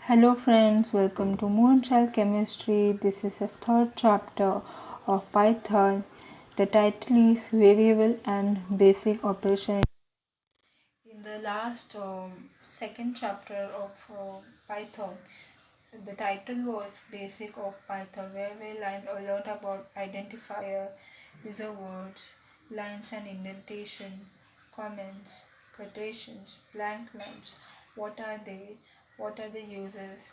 Hello friends, welcome to Moonchild Chemistry. This is the third chapter of Python. The title is Variable and Basic Operation. In the last second chapter of Python, the title was Basic of Python, where we learned about identifier, user words, lines and indentation, comments, quotations, blank lines. What are they? What are the uses?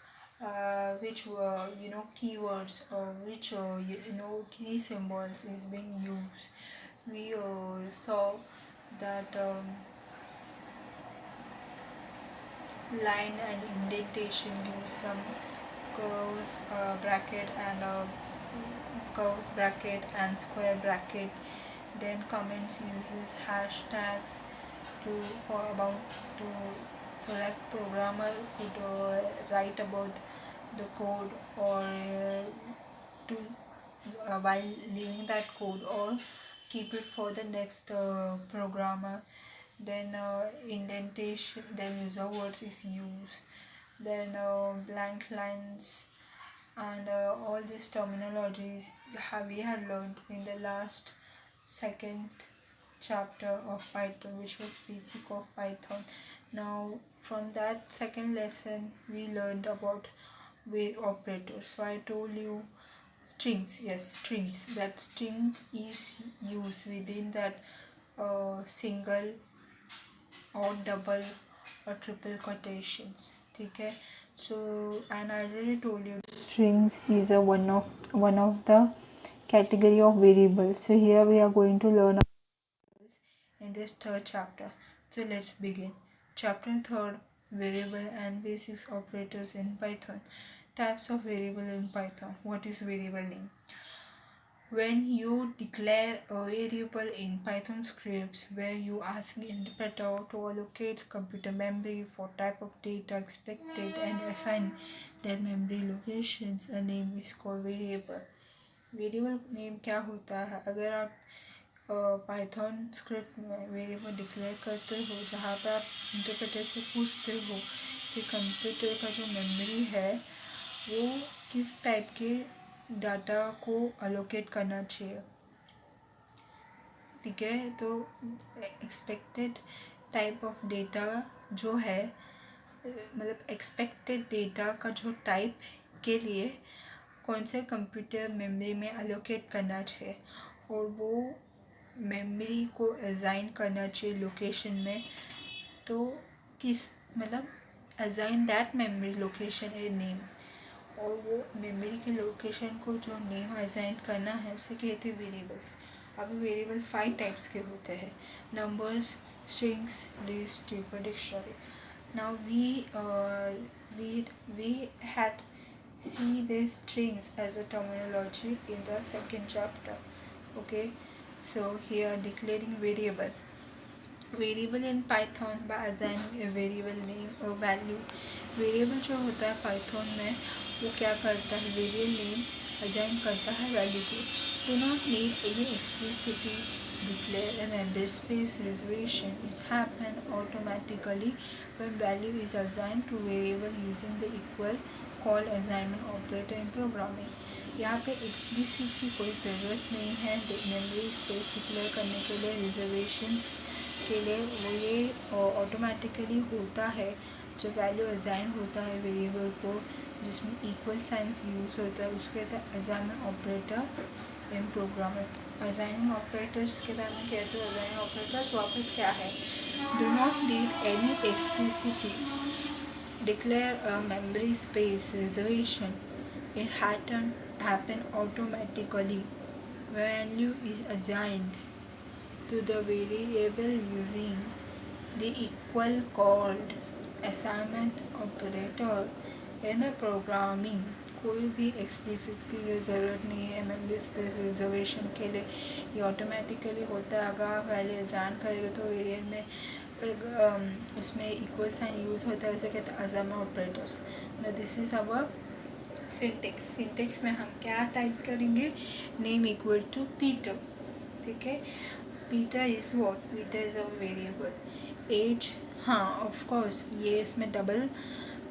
Which were keywords or which key symbols is being used. We saw that line and indentation use some curves bracket and curves bracket and square bracket. Then comments uses hashtags to for about to so that programmer could write about the code or to while leaving that code or keep it for the next programmer. Then indentation, then user words is used, then blank lines, and all these terminologies we had learned in the last second chapter of Python, which was basic of Python. Now from that second lesson we learned about where operators. So I told you strings, yes, strings. That string is used within that single or double or triple quotations. Okay, so and I already told you strings is a one of the category of variables. So here we are going to learn in this third chapter. So let's begin. Chapter 3, variable and basics operators in Python. Types of variable in Python. What is variable name? When you declare a variable in Python scripts where you ask the interpreter to allocate computer memory for type of data expected and assign their memory locations, a name is called variable. Variable name क्या होता है? अगर आप Python script में variable declare करते हो जहाँ पर आप इंटरप्रेटर से पूछते हो कि कंप्यूटर का जो मेमोरी है वो किस टाइप के डाटा को अलोकेट करना चाहिए, ठीक है। तो एक्सपेक्टेड टाइप ऑफ डेटा जो है, मतलब एक्सपेक्टेड डेटा का जो टाइप के लिए कौन से कंप्यूटर मेमोरी में अलोकेट करना चाहिए और वो मेमोरी को असाइन करना चाहिए लोकेशन में, तो किस मतलब assign that memory location a name, और वो मेमोरी के लोकेशन को जो नेम असाइन करना है उसे कहते हैं वेरिएबल्स। अभी वेरिएबल 5 टाइप्स के होते हैं: numbers, strings, list, tuple, dictionary. Now we had see the strings as a terminology in the second chapter. Okay, so here declaring variable in Python by assigning a variable name or value. Variable जो होता है Python में वो क्या करता है, variable name assign करता है वैल्यू को. Do not need any explicitly declare a memory space reservation. It happens automatically when value is assigned to variable using the equal call assignment operator in programming. यहाँ पे explicit की कोई ज़रूरत नहीं है मेमोरी स्पेस डिक्लेयर करने के लिए. रिजर्वेशंस के लिए वो ये ऑटोमेटिकली होता है जब वैल्यू असाइन होता है वेरिएबल को जिसमें इक्वल साइंस यूज़ होता है, उसको कहते हैं असाइनमेंट ऑपरेटर इन प्रोग्रामिंग. असाइनिंग ऑपरेटर्स के बारे में कहते हैं. असाइनिंग ऑपरेटर्स वापस क्या है? Do not need any explicitly declare a memory space reservation. It happen automatically when value is assigned to the variable using the equal called assignment operator in a programming. कोई भी explicit की ज़रूरत नहीं है memory space reservation के लिए, ये automatically होता है. अगर आप वैल्यू असाइन करेंगे तो वेरिएबल में उसमें इक्वल साइन यूज़ होता है, उसे कहते हैं असाइनमेंट ऑपरेटर्स. ना this is our syntax. Syntax में हम क्या टाइप करेंगे? नेम इक्वल टू पीटर, ठीक है. Peter is what? Peter is our variable. Age, हाँ ऑफ कोर्स ये इसमें डबल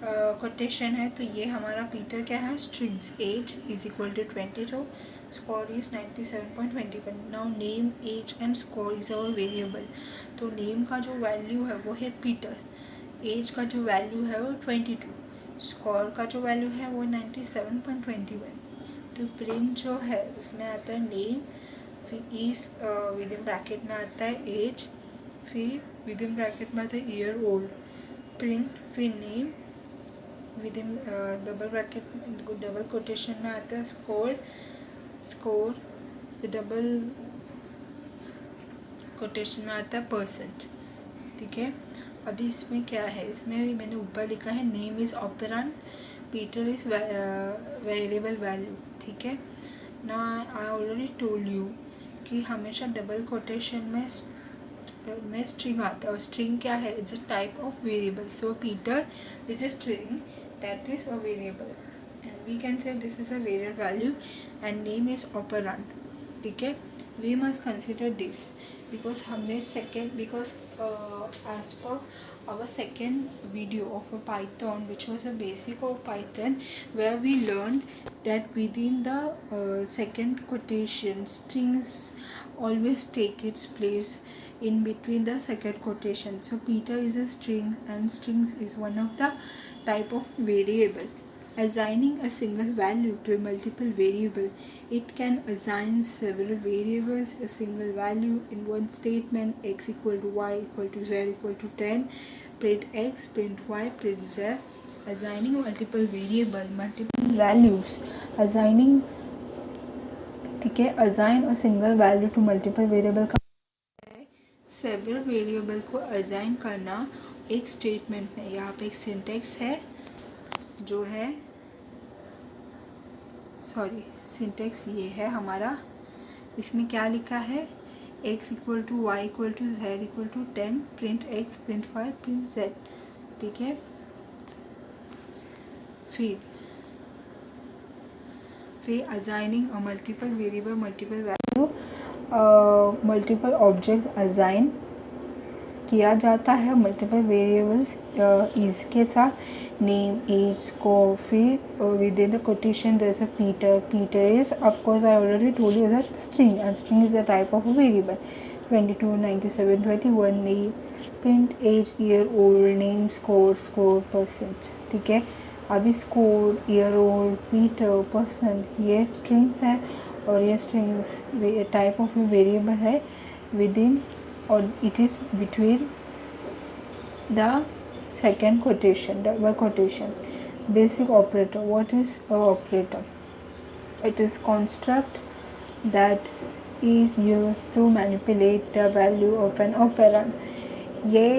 कोटेशन है, तो ये हमारा पीटर क्या है, strings age is equal to 22, score is 97.21। Now name age and score is our variable. तो नेम का जो वैल्यू है वो है पीटर, एज का जो वैल्यू है वो 22, स्कोर का जो वैल्यू है वो 97.21। तो प्रिंट जो है उसमें आता है नेम, फिर इस विद इन ब्रैकेट में आता है एज, फिर विद इन ब्रैकेट में आता है ईयर ओल्ड, प्रिंट, फिर name, with in double bracket double quotation में आता है स्कोर, स्कोर डबल कोटेशन में आता है परसेंट। ठीक है, अभी इसमें क्या है, इसमें मैंने ऊपर लिखा है name is operand, Peter is variable value. ठीक है ना, आई ऑलरेडी टोल्ड यू कि हमेशा डबल कोटेशन में स्ट्रिंग आता है, और स्ट्रिंग क्या है, it's a type of variable. So Peter is a string that is a variable and we can say this is a variable value and name is operand. ठीक है, we must consider this because हमने second, because as per our second video of a Python, which was a basic of Python, where we learned that within the second quotation, strings always take its place in between the second quotation. So Peter is a string and strings is one of the type of variable. Assigning a single value to a multiple variable, it can assign several variables a single value in one statement: x equal to y equal to z equal to 10, print x, print y, print z. Assigning multiple variable, multiple values, assigning, ठीक है, assign a single value to multiple variable का several variable को assign करना एक statement में। यहाँ पे एक सिंटेक्स है जो है, सॉरी सिंटेक्स ये है हमारा, इसमें क्या लिखा है, x equal to y equal to z equal to 10, print x, print y, print z। ठीक है, फिर assigning a multiple variable, multiple value, multiple object assign किया जाता है मल्टीपल वेरिएबल्स इज के साथ, नेम, एज को, फिर within the quotation there is a Peter, Peter is of course I already told you that string and string is a type of a variable, 22, 97, 21, name, print age, year old, name, score, score, percent. ठीक है, अभी score, year old, Peter, percent ये strings है और ये strings type of variable है within, or it is between the second quotation, double quotation. Basic operator, what is a operator? It is construct that is used to manipulate the value of an operand. ये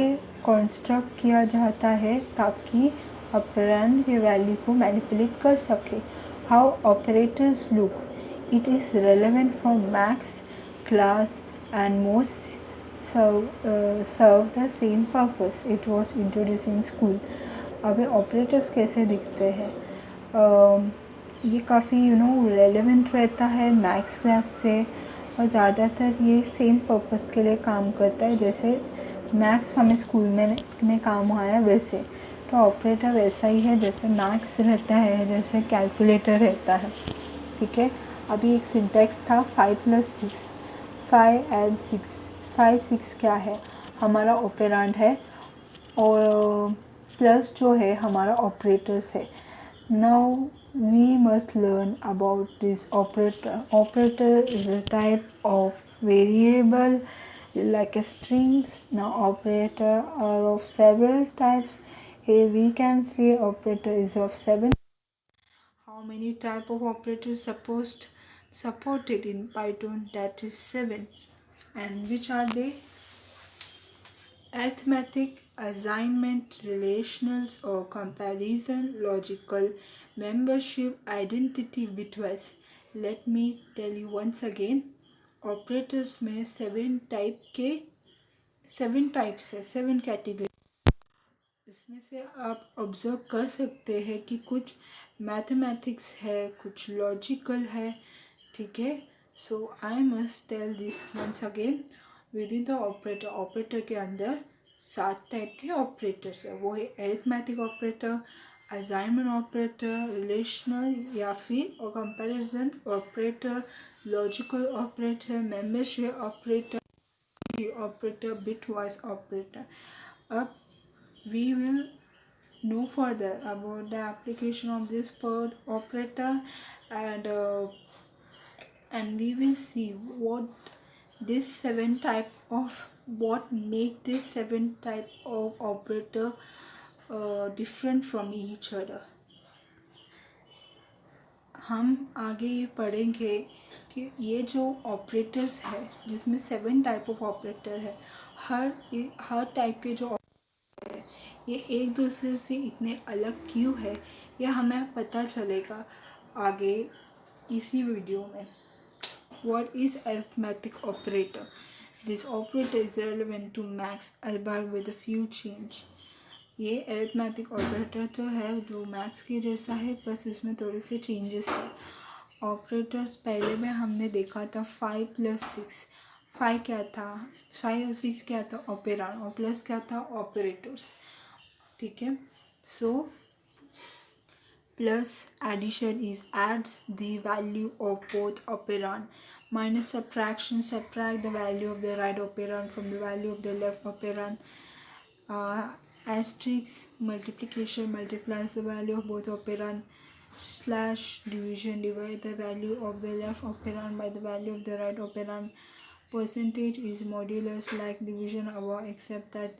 construct किया जाता है ताकि operand के value को manipulate कर सके। How operators look? It is relevant for max, class and most serve the same purpose. It was introduced in school. अब ऑपरेटर्स कैसे दिखते हैं, ये काफ़ी रेलेवेंट रहता है मैथ्स क्लास से, और ज़्यादातर ये सेम पर्पस के लिए काम करता है, जैसे मैथ्स हमें स्कूल में काम आया वैसे, तो ऑपरेटर वैसा ही है जैसे मैथ्स रहता है, जैसे कैलकुलेटर रहता है। ठीक है, अभी एक सिंटेक्स था 5 + 6, 5 and 6, 5, 6 क्या है, हमारा ऑपरेंड है, और प्लस जो है हमारा ऑपरेटर्स है। Now we must learn about this operator. Operator is a type of variable like a strings. Now operator are of several types. Here we can see operator is of 7. How many type of operators supported in Python? That is 7. And which are they? Arithmetic, assignment, relationals or comparison, logical, membership, identity, bitwise. Let me tell you once again. Operators में 7 types है, 7 category. इसमें से आप observe कर सकते हैं कि कुछ मैथमेटिक्स है, कुछ लॉजिकल है। ठीक है, so I must tell this once again. Within the operator, operator के अंदर 7 टाइप के ऑपरेटर्स है, वो है arithmetic operator, assignment operator, relational या फिर और comparison operator, logical operator, memory operator, bitwise operator. अब we will know further about the application of this word operator, and we will see what this seven type of what make this seven type of operator different from each other. हम आगे ये पढ़ेंगे कि ये जो operators है जिसमें seven type of operator है, हर टाइप के जो ये एक दूसरे से इतने अलग क्यों है, ये हमें पता चलेगा आगे इसी वीडियो में. What is arithmetic operator? This operator is relevant to max albeit with a few change. ये arithmetic operator तो है जो max के जैसा है, बस उसमें थोड़े से changes है. ऑपरेटर्स पहले में हमने देखा था 5 + 6. 5 क्या था, 5 और 6 क्या था, ऑपेरान, और प्लस क्या था, ऑपरेटर्स. ठीक है. सो plus addition is adds the value of both operand. Minus subtraction subtract the value of the right operand from the value of the left operand. Asterisk multiplication multiplies the value of both operand. Slash division divide the value of the left operand by the value of the right operand. Percentage is modulus like division above except that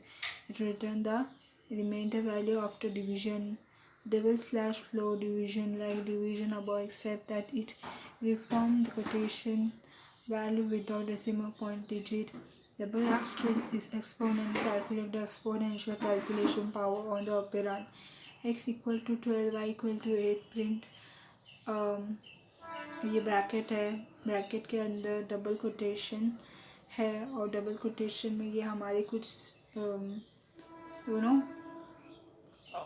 it returns the remainder value after division. Double slash flow division like division above except that it reforms the quotation value without decimal point digit. Double asterisk is exponent. Calculate the exponential calculation power on the operand. X equal to 12, y equal to 8 print. ये bracket है, bracket के अंदर double quotation है और double quotation में ये हमारे कुछ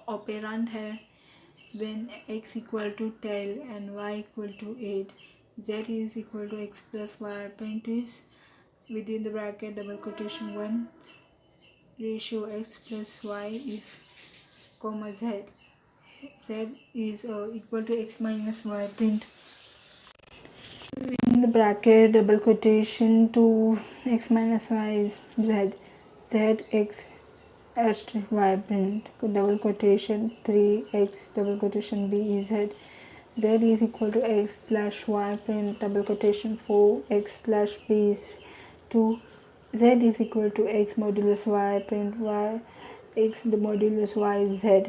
ऑपेरेंड है. when x equal to 10 and y equal to 8, z is equal to x plus y. Print is within the bracket double quotation 1 ratio x plus y is comma z. Z is equal to x minus y. Print in the bracket double quotation 2 x minus y is z. Z x asterisk y. Print double quotation 3x double quotation b is z. Z is equal to x slash y. Print double quotation 4x slash b is 2. Z is equal to x modulus y. Print y x the modulus y is z.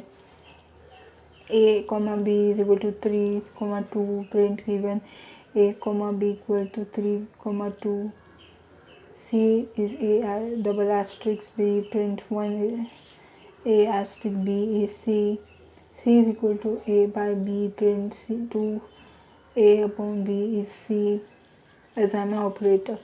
A comma b is equal to 3 comma 2. Print given a comma b equal to 3 comma 2. C is a double asterisk b. Print 1 a asterisk b is c. C is equal to a by b. Print c 2 a upon b is c. Assignment operator.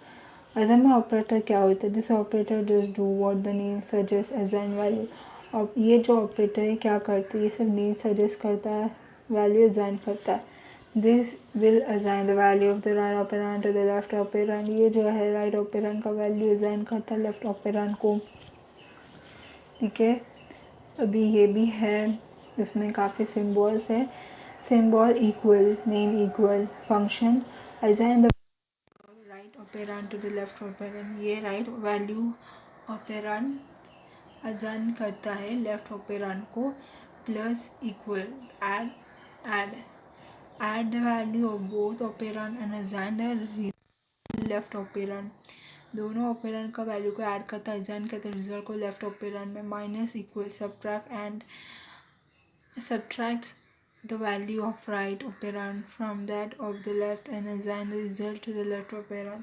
Assignment operator क्या होता है? This operator just do what the name suggests, assign value. और ये जो operator है क्या करता है? ये सब नेम सजेस्ट करता है, वैल्यू असाइन करता है. This will assign the value of the right operand to the left operand. ये जो है राइट ऑपरेंड का वैल्यू असाइन करता है लेफ्ट ऑपरेंड को. ठीक है. अभी ये भी है, इसमें काफ़ी सिम्बॉल्स है. Symbol equal, name equal, function assign the right operand to the left operand. ये राइट वैल्यू ऑपरेंड असाइन करता है लेफ्ट ऑपरेंड को. Plus equal add the value of both operand and assign the left operand. दोनों operand का value को add करता है, assign करता है रिजल्ट को लेफ्ट ऑपरेंड में. Minus equal subtracts the value of right operand from that of the left and assign the result to the left operand.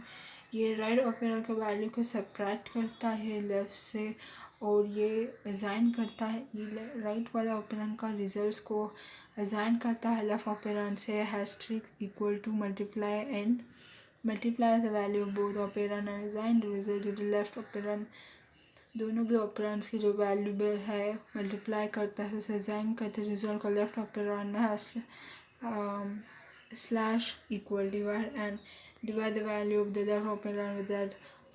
ये राइट ऑपरेंड का वैल्यू को सब्ट्रैक्ट करता है लेफ्ट से और ये असाइन करता है राइट वाला ऑपरेंड का रिजल्ट्स को असाइन करता है लेफ्ट ऑपरेंड से. Asterisk equal to multiply the value of both operand and assign the result to the left operand. दोनों भी ऑपरेंड्स की जो वैल्यू है मल्टीप्लाई करता है, उसे असाइन करते हैं रिजल्ट को लेफ्ट ऑपरेंड में. Slash equal divide the value of the left operand with that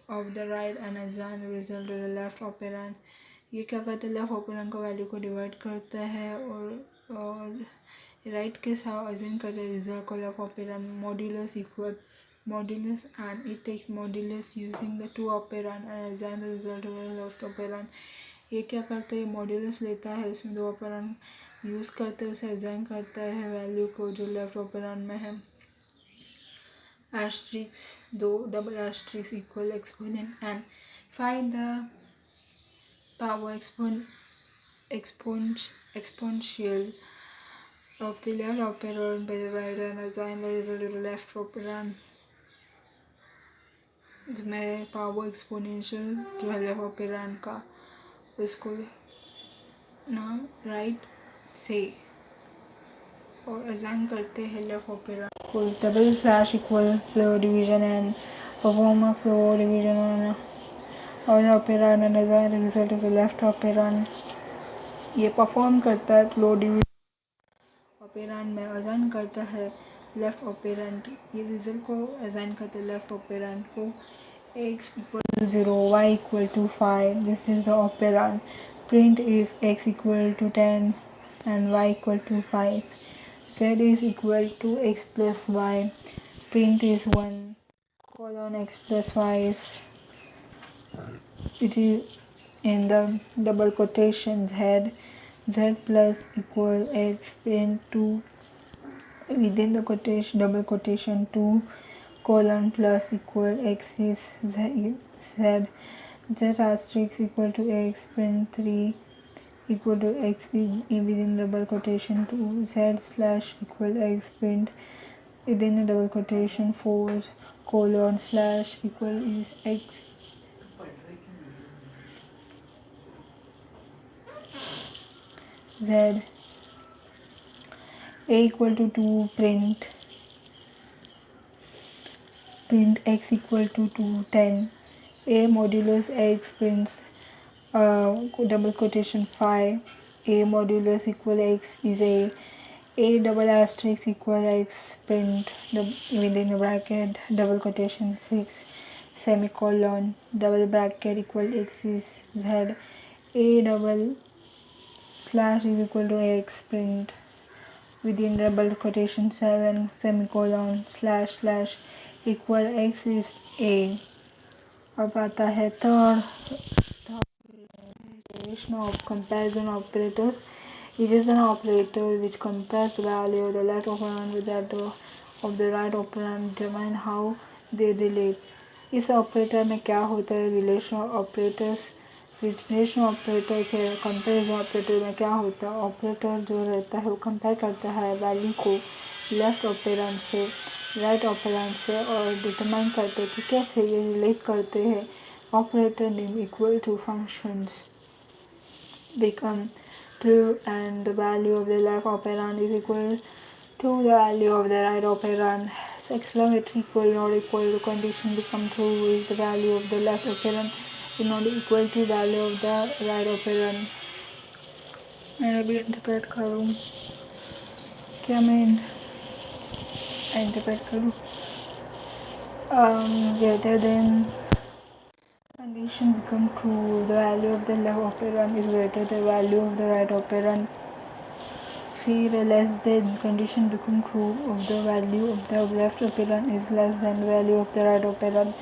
of the right and assign the result to the left operand. ये क्या करता है? लेफ्ट ऑपरेंड का वैल्यू को डिवाइड करता है और और राइट के साथ अज्यूम कर रहे रिजल्ट को left operand modulus equal modulus and it takes modulus using the two operand and assign the result of the left operand. ये क्या करता है, मॉड्यूलस लेता है, उसमें दो ऑपरेंड यूज़ करते हैं, उसे असाइन करता है वैल्यू को जो लेफ्ट ऑपरेंड में है. एस्ट्रिक्स दो double asterisk equal exponent and find the power exponential of the left operand by the right and assign the result to the left operand. इसमें पावर एक्सपोनेंशियल जो है लेफ्ट ऑपेरंड का उसको ना right से और असाइन करते हैं लेफ्ट ऑपेरंड को double slash equal flow division and perform flow division on operand and assign result of left operand. ये परफॉर्म करता है फ्लो डिवीजन ऑपेरंड में, असाइन करता है लेफ्ट ऑपेरंड. ये रिजल्ट को असाइन करते हैं लेफ्ट ऑपेरंड को. X equal to 0, y equal to 5. This is the operand. Print if x equal to 10 and y equal to 5. Z is equal to x plus y. Print is 1 colon x plus y. It is in the double quotations head. Z plus equal x. Print 2 within the quotation double quotation 2 colon plus equal x is z asterisk equal to x print 3 equal to x within double quotation 2 z slash equal x print within the double quotation 4 colon slash equal is x z a equal to 2 print x equal to 2 10 a modulus x prints double quotation 5 a modulus equal x is a double asterisk equal x print within the bracket double quotation 6 semicolon double bracket equal x is z a double slash is equal to x print within double quotation 7 semicolon slash slash equal x is a. अब आता है third relation of comparison operators. It is an operator which compares the value of the left operand with that of the right operand, determine how they relate. इस operator में क्या होता है, relation operators. Relation operators है. Comparison operator में क्या होता है, ऑपरेटर जो रहता है वो कंपेयर करता है वैल्यू को लेफ्ट ऑपरेंड से राइट ऑपरेंड से और डिटरमाइन करते हैं कि कैसे ये रिलेट करते हैं. Operator name equal to functions become true and the value of the left operand is equal to the value of the right operand. Exclamatory equal not equal to condition become true if the value of the left operand is not equal to value of the right operand. मैं अभी interpret करूँ क्या, मैं interpret करूँ greater than condition become true the value of the left operand is greater than the value of the right operand. फिर less than condition become true of the value of the left operand is less than the value of the right operand.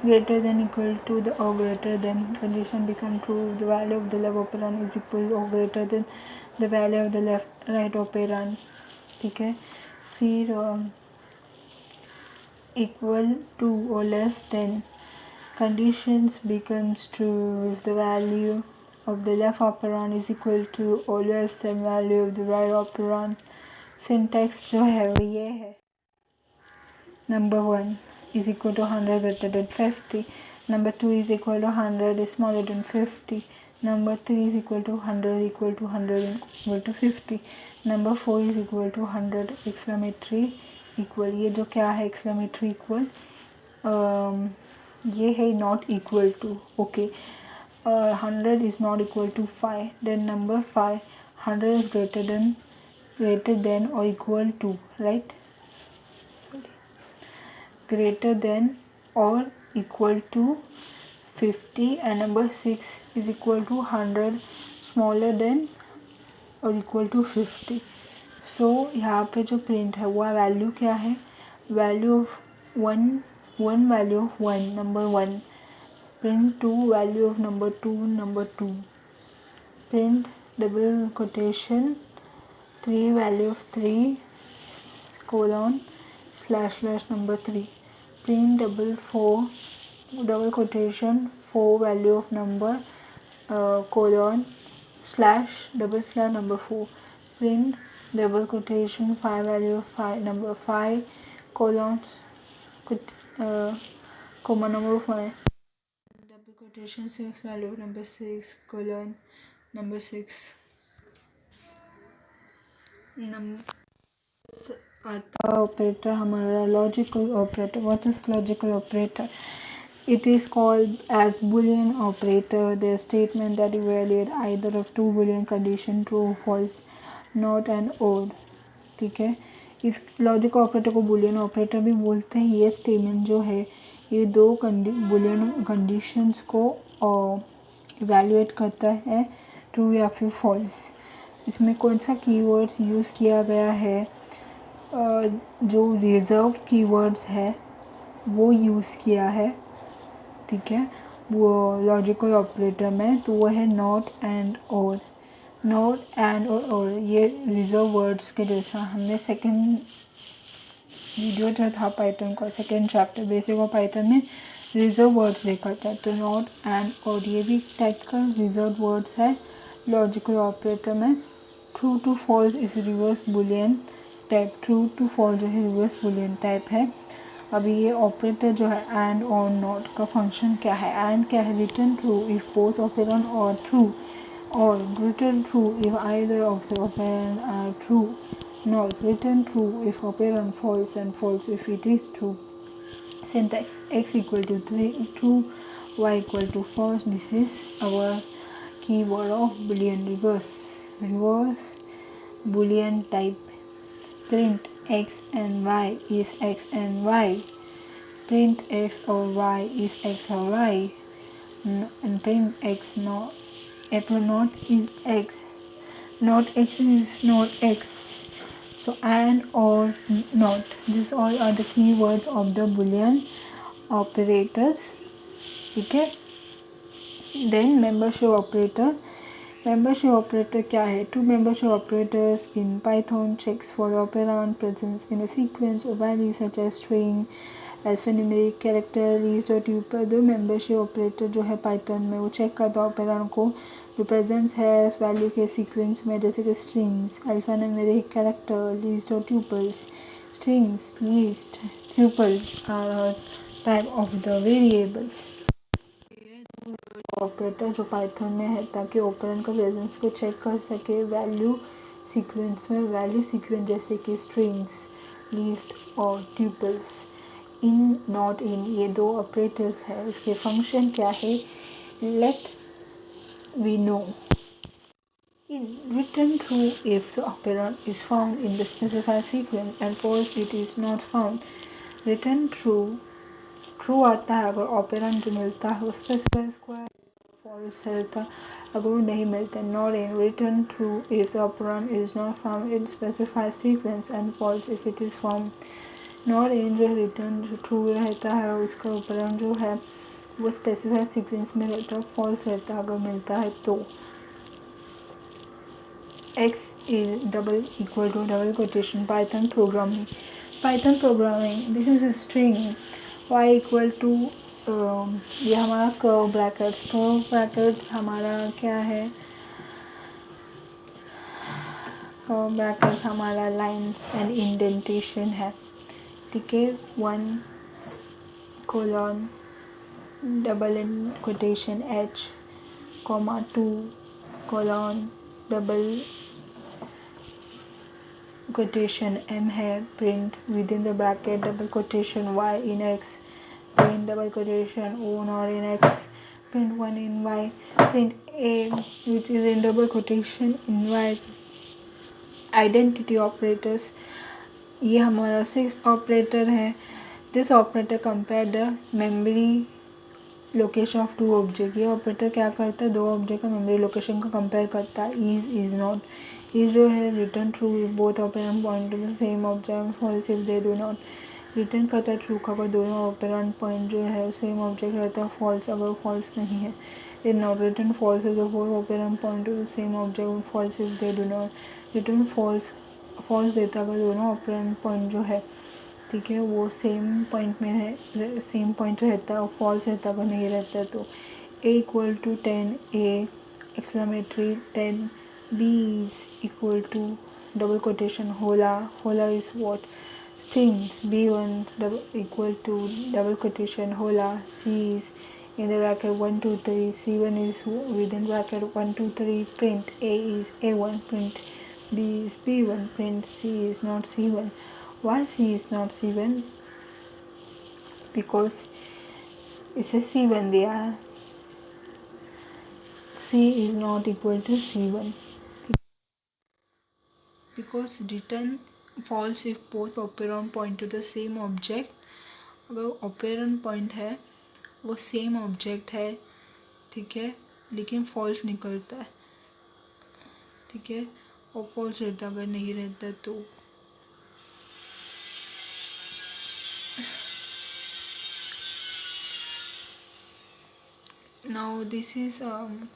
Greater than equal to the or greater than condition become true if the value of the left operand is equal or greater than the value of the left right operand. ठीक है. फिर equal to or less than conditions becomes true if the value of the left operand is equal to or less than value of the right operand. Syntax जो है वो ये है. Number 1 is equal to 100 greater than 50. Number 2 is equal to 100 is smaller than 50. Number 3 is equal to 100 equal to 100 equal to 50. Number 4 is equal to 100 exclamatory equal. ये जो क्या है exclamatory equal ये है not equal to. Okay, 100 is not equal to 5. Then number 5, 100 is greater than or equal to, right? Greater than or equal to 50. And number 6 is equal to 100 smaller than और equal to 50। So यहाँ पे जो print है वो value क्या है, value of one, value of one, number one, print two, value of number two, print double quotation 3, value of 3 colon slash number 3, print double quotation 4, value of number colon slash number 4, print double quotation 5, value of 5 number 5 colon comma number 5, double quotation 6, value of number 6 colon number 6. आता operator हमारा logical operator. What is logical operator? It is called as Boolean operator. The statement that evaluate either of two Boolean condition true or false, not an or. ठीक है, इस logic operator को Boolean operator भी बोलते हैं. ये statement जो है ये दो बुलियन कंडीशंस को इवैल्यूएट करता है, ट्रू या फिर फॉल्स. इसमें कौन सा कीवर्ड्स यूज़ किया गया है, जो रिजर्व कीवर्ड्स है वो यूज़ किया है. ठीक है, वो लॉजिकल ऑपरेटर में तो वो है नॉट एंड और. नॉट एंड और ये रिजर्व वर्ड्स के जैसा हमने सेकंड वीडियो जो था पाइथन का, second chapter basic of Python में रिजर्व वर्ड्स देखा था. तो नॉट एंड और ये भी टाइप का रिजर्व वर्ड्स है लॉजिकल ऑपरेटर में. True to false is reverse boolean type, true to false जो है रिवर्स बुलियन टाइप है. अभी ये ऑपरेटर जो है एंड और नॉट का फंक्शन क्या है. एंड क्या है, return true if both operand और ट्रू, और return true if either of the operand are true, not return true if operand false and false if it is true. Syntax: x equal to 3 true, y equal to false. This is our keyword of boolean reverse boolean type. Print x and y is x and y, print x or y is x or y, and print x not is x, not x is not x. So and or not, these all are the keywords of the boolean operators. ठीक है. Then membership operator. Membership operator क्या है, two membership operators in Python checks for operand presence in a sequence of values such as string, alphanumeric, character, list और tuple. दो membership operator जो है Python में वो चेक करता है operand को जो प्रेजेंस है इस वैल्यू के सीक्वेंस में, जैसे कि स्ट्रिंग्स, अल्फान्यूमेरिक, कैरेक्टर, लिस्ट और tuples. Strings, list, tuples are type of the variables. Operator जो पाइथन में है ताकि ऑपरेंड का प्रेजेंस को चेक कर सके वैल्यू सीक्वेंस में. वैल्यू सीक्वेंस जैसे कि स्ट्रिंग्स, लिस्ट और ट्यूपल्स. इन, नॉट इन, ये दो ऑपरेटर्स है. इसके फंक्शन क्या है, late we know. In return true if the operand is found in the specified sequence and false it is not found. Return true आता है अगर operand जो मिलता है वो specified square, false रहता अगर वो नहीं मिलता. Not in return true if the operand is not found in specified sequence and false if it is found. Not in जो return true रहता है उसका operand जो है वो स्पेसिफाइड सीक्वेंस में रहता है, फॉल्स रहता है अगर मिलता है तो. x is double equal to double quotation Python programming. This is a string. y equal to ये हमारा कर्व ब्रैकेट्स हमारा क्या है, कर्व ब्रैकेट्स हमारा लाइन्स एंड इंडेंटेशन है. ठीक है, 1 colon double in quotation h, 2 colon double quotation m है. Print within the bracket double quotation y in x, print double quotation o not in x, print 1 in y, print a which is in double quotation in y. Identity operators, ये हमारा 6 operator है. This operator compare the memory location of to object. ये operator क्या करता है, दो object का memory location को कंपेयर करता है. इज नॉट, ये जो है return true both operand point to the same object, false if they do not. Return करता है ट्रू अगर दोनों ऑपरेंड पॉइंट जो है सेम ऑब्जेक्ट रहता है, फॉल्स अगर फॉल्स नहीं है। In not return false if the four operand point to the same object, false if they do not. Return false false देता है अगर दोनों ऑपरेंड पॉइंट जो है, ठीक है, वो सेम पॉइंट में है, सेम पॉइंट रहता है, और फॉल्स रहता अगर नहीं रहता है तो। A equal to 10, A exclamatory 10, B is equal to double quotation hola, hola is what stings, B1 equal to double quotation hola, C is in the bracket 1 2 3, C1 is within bracket 1 2 3, print A is A1, print B is B1, print C is not C1. Why C is not C1? Because इसे C1 दिया है, C is not equal to C1 because return false if both operand point to the same object। अगर operand point है वो same object है, ठीक है, लेकिन फॉल्स निकलता है, ठीक है, और फॉल्स रहता अगर नहीं रहता तो। Now this is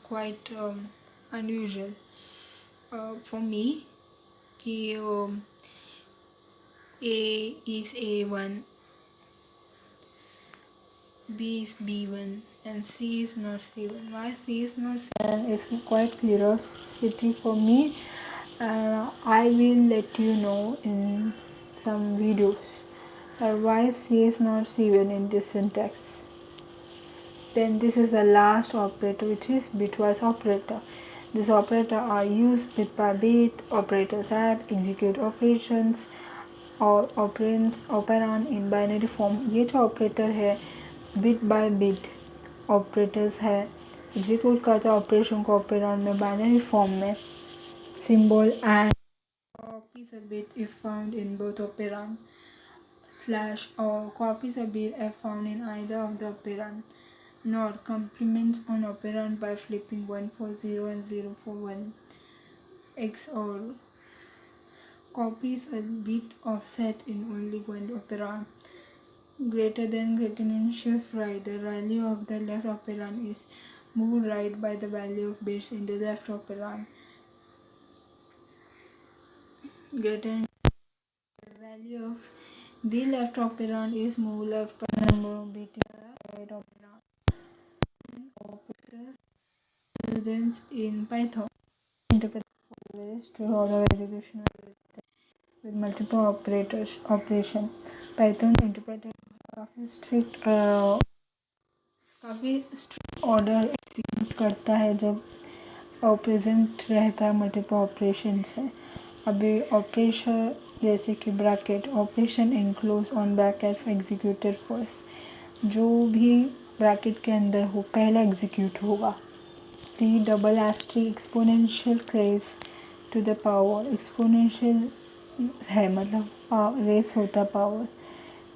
quite unusual for me कि A is A1, B is B1 and C is not C1. Why C is not C1 is quite curiosity for me, and I will let you know in some videos why C is not C1 in this syntax. Then this is the last operator, which is bitwise operator. This operator are used bit by bit. Operators add, execute operations और operand in binary form। ये जो operator है bit by bit operators है, execute करता है operation को operand में binary form में, symbol and copies a bit if found in both operand slash or copies a bit if found in either of the operand, nor complements on operand by flipping 1 for 0 and 0 for 1, XOR copies a bit offset in only one operand, greater than shift right. The value of the left operand is moved right by the value of bits in the left operand. Greater than the value of the left operand is moved left by the number of bits in the right operand. Operators precedence in Python interpret to order execution with multiple operation। Python interpreter काफ़ी strict order execute करता है जब present रहता है multiple operation से। अभी operation जैसे कि bracket operation enclose on brackets executed first, जो भी ब्रैकेट के अंदर हो पहला एग्जीक्यूट होगा। The double asterisk exponential raise to the power, exponential है मतलब रेस होता power.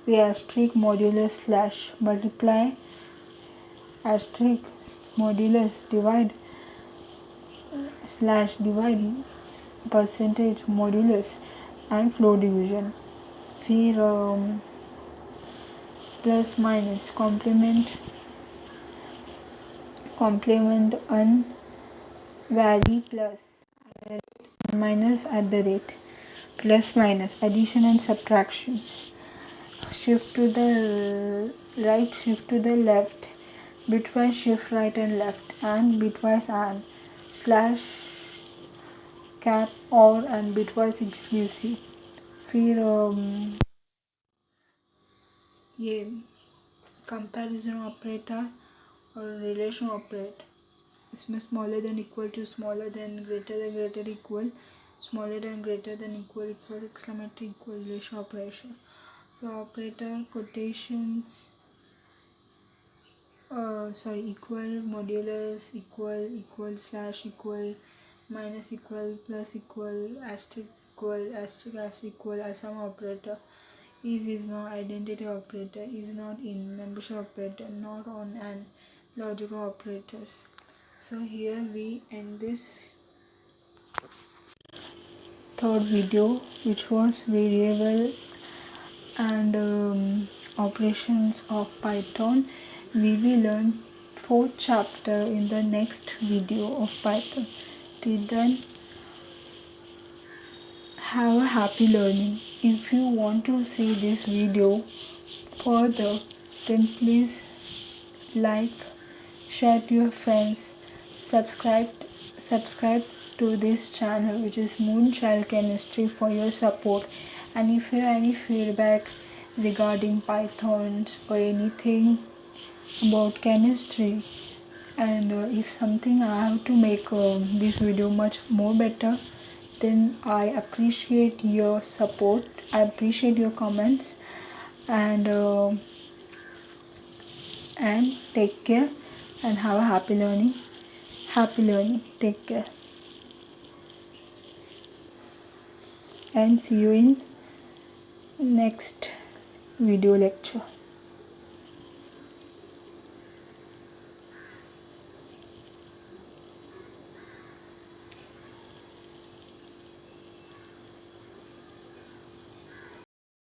The asterisk modular slash multiply asterisk modulus divide slash divide percentage modulus and floor division। फिर plus minus complement unvary plus minus at the rate, plus minus addition and subtractions, shift to the right, shift to the left, bitwise shift right and left, and bitwise and slash cap or and bitwise exclusive। फिर ये comparison operator और relation operator, इसमें smaller than equal to smaller than greater equal, smaller than greater than equal exclamatory equal relation operation. फिर operator quotations equal, modulus, equal slash equal, minus equal, plus equal, asterisk equal, sum operator, is not identity operator, is not in membership operator, not on and logical operators। So here we end this third video, which was variable and operations of Python. We will learn fourth chapter in the next video of Python. Till then, have a happy learning. If you want to see this video further, then please like, share to your friends, subscribe to this channel, which is Moonchild Chemistry, for your support. And if you have any feedback regarding Pythons or anything about chemistry, and if something I have to make this video much more better, then I appreciate your support, I appreciate your comments, and take care and have a happy learning. Take care and see you in next video lecture.